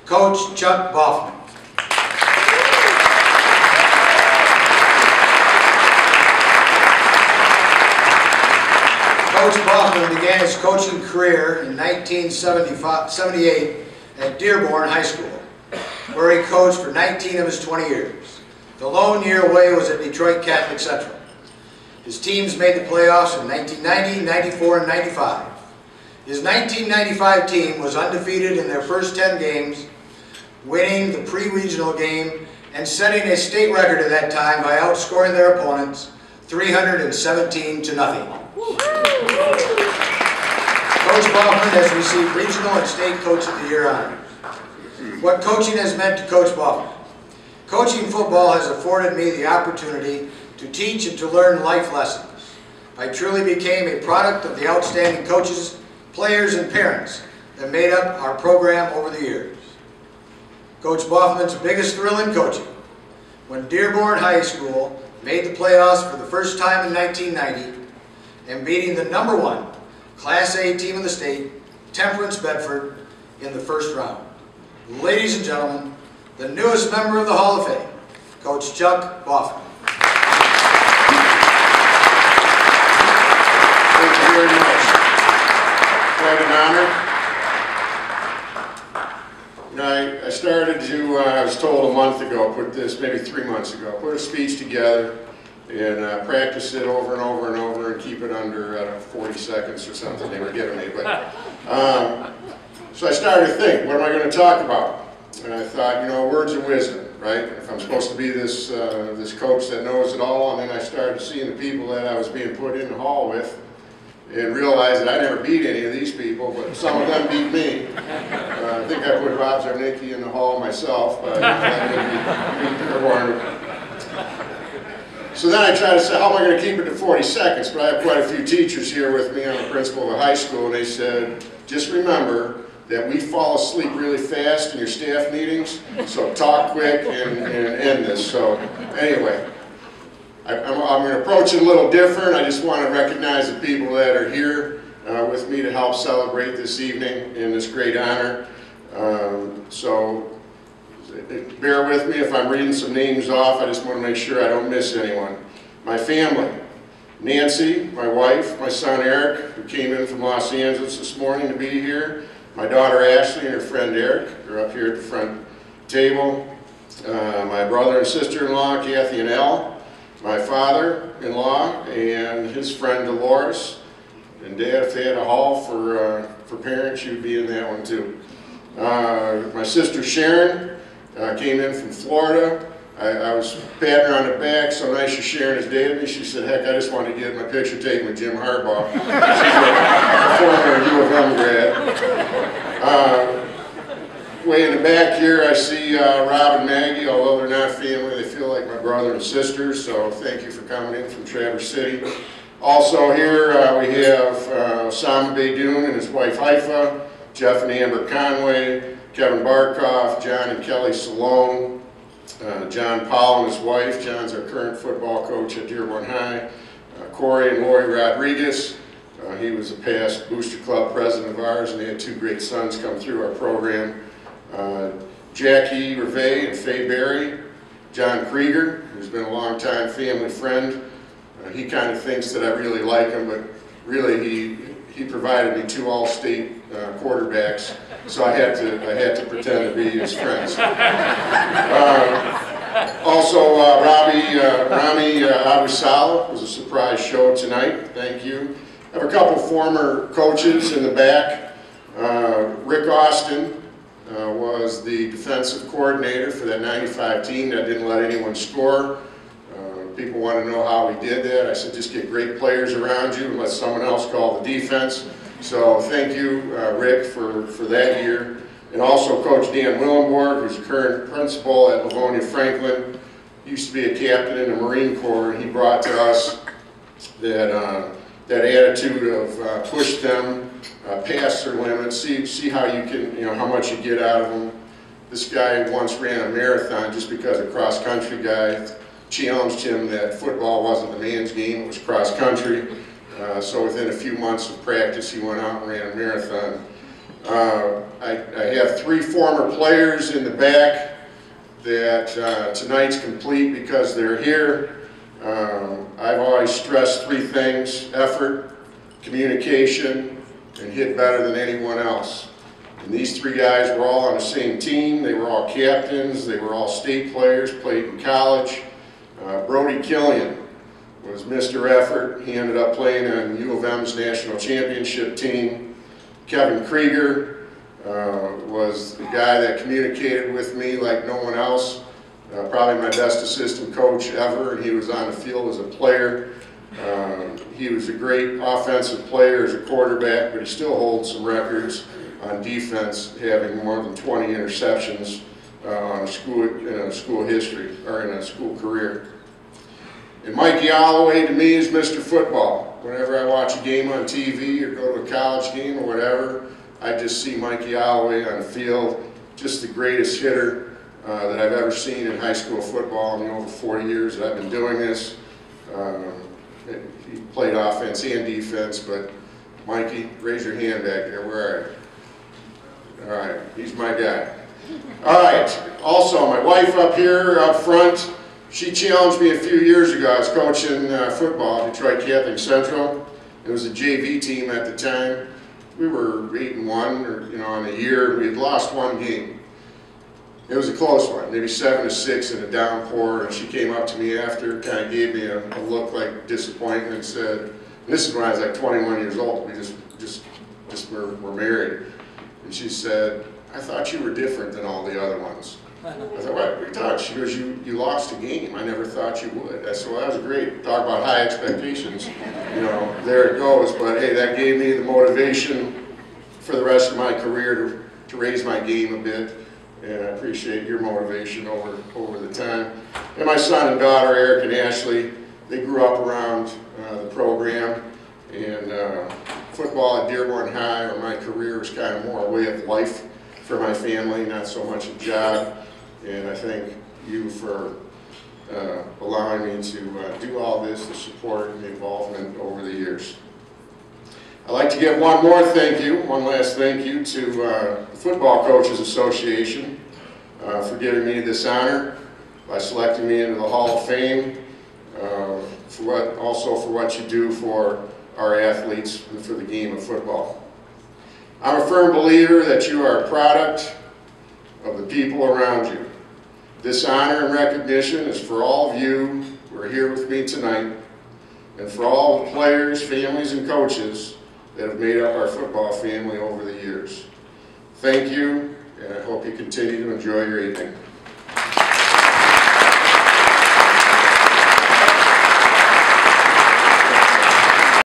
Coach Chuck Baughman. Coach Baughman began his coaching career in 1978 at Dearborn High School, where he coached for 19 of his 20 years. The lone year away was at Detroit Catholic Central. His teams made the playoffs in 1990, 94, and 95. His 1995 team was undefeated in their first 10 games, winning the pre-regional game and setting a state record at that time by outscoring their opponents 317-0. Coach Baughman has received regional and state Coach of the Year honors. What coaching has meant to Coach Baughman? Coaching football has afforded me the opportunity to teach and to learn life lessons. I truly became a product of the outstanding coaches, players, and parents that made up our program over the years. Coach Baughman's biggest thrill in coaching, when Dearborn High School made the playoffs for the first time in 1990 and beating the #1 Class A team in the state, Temperance Bedford, in the first round. Ladies and gentlemen, the newest member of the Hall of Fame, Coach Chuck Baughman. Thank you very much. Quite an honor. You know, I started to, I was told a month ago, maybe 3 months ago, put a speech together and practice it over and over and over and keep it under, I don't know, 40 seconds or something they were giving me. But, so I started to think, what am I going to talk about? And I thought, you know, words of wisdom, right? If I'm supposed to be this, this coach that knows it all, and then I started seeing the people that I was being put in the hall with, and realized that I never beat any of these people, but some of them beat me. I think I put Bob Zarnicki in the hall myself, but so then I tried to say, how am I going to keep it to 40 seconds? But I have quite a few teachers here with me. I'm the principal of a high school, and they said, just remember that we fall asleep really fast in your staff meetings, so talk quick and end this. So anyway, I'm going to approach it a little different. I just want to recognize the people that are here with me to help celebrate this evening in this great honor. So bear with me if I'm reading some names off. I just want to make sure I don't miss anyone. My family: Nancy, my wife, my son Eric, who came in from Los Angeles this morning to be here. My daughter Ashley and her friend Eric, they're up here at the front table. My brother and sister-in-law, Kathy and Al. My father-in-law and his friend Dolores. And Dad, if they had a hall for parents, you'd be in that one too. My sister Sharon came in from Florida. I was patting her on the back, so nice you're sharing his day with me. She said, heck, I just wanted to get my picture taken with Jim Harbaugh. She's a former U of M grad. Way in the back here, I see Rob and Maggie. Although they're not family, they feel like my brother and sister, so thank you for coming in from Traverse City. Also here we have Osama Beydoun and his wife Haifa, Jeff and Amber Conway, Kevin Barkoff, John and Kelly Salone, John Powell and his wife. John's our current football coach at Dearborn High. Corey and Lori Rodriguez. He was a past Booster Club president of ours, and they had two great sons come through our program. Jackie Revay and Faye Berry. John Krieger, who's been a long-time family friend. He kind of thinks that I really like him, but really he provided me two all-state quarterbacks, so I had to pretend to be his friends. Also, Rami Abusala was a surprise show tonight. Thank you. I have a couple former coaches in the back. Rick Austin was the defensive coordinator for that 95 team that didn't let anyone score. People want to know how we did that. I said, just get great players around you and let someone else call the defense. So thank you, Rick, for that year. And also Coach Dan Willenborg, who's the current principal at Livonia Franklin. He used to be a captain in the Marine Corps, and he brought to us that attitude of push them, pass their limits, see how you can, how much you get out of them. This guy once ran a marathon just because a cross-country guy challenged him that football wasn't the man's game, it was cross-country. So within a few months of practice, he went out and ran a marathon. I have 3 former players in the back that tonight's complete because they're here. I've always stressed 3 things: effort, communication, and hit better than anyone else. And these 3 guys were all on the same team. They were all captains. They were all state players, played in college. Brody Killian was Mr. Effort. He ended up playing on U of M's national championship team. Kevin Krieger was the guy that communicated with me like no one else. Probably my best assistant coach ever, and he was on the field as a player. He was a great offensive player as a quarterback, but he still holds some records on defense, having more than 20 interceptions in a school history, or in a school career. And Mikey Holloway to me is Mr. Football. Whenever I watch a game on TV or go to a college game or whatever, I just see Mikey Holloway on the field, just the greatest hitter that I've ever seen in high school football in the over 40 years that I've been doing this. He played offense and defense, but Mikey, raise your hand back there. Where are you? All right, he's my guy. All right, also my wife up here, up front, she challenged me a few years ago. I was coaching football at Detroit Catholic Central. It was a JV team at the time. We were 8-1, or on the year. We had lost 1 game. It was a close one, maybe 7-6 in a downpour. And she came up to me after, kind of gave me a look like disappointment, and said, and this is when I was like 21 years old. We just were married. And she said, "I thought you were different than all the other ones." I thought, "What are you talking?" She goes, you lost a game. I never thought you would. I said, "Well, that was great. Talk about high expectations. There it goes." But hey, that gave me the motivation for the rest of my career to raise my game a bit. And I appreciate your motivation over the time. And my son and daughter, Eric and Ashley, they grew up around the program. And football at Dearborn High, or my career, was kind of more a way of life for my family, not so much a job. And I thank you for allowing me to do all this, the support and the involvement over the years. I'd like to give one last thank you to the Football Coaches Association for giving me this honor by selecting me into the Hall of Fame, also for what you do for our athletes and for the game of football. I'm a firm believer that you are a product of the people around you. This honor and recognition is for all of you who are here with me tonight, and for all the players, families, and coaches that have made up our football family over the years. Thank you, and I hope you continue to enjoy your evening.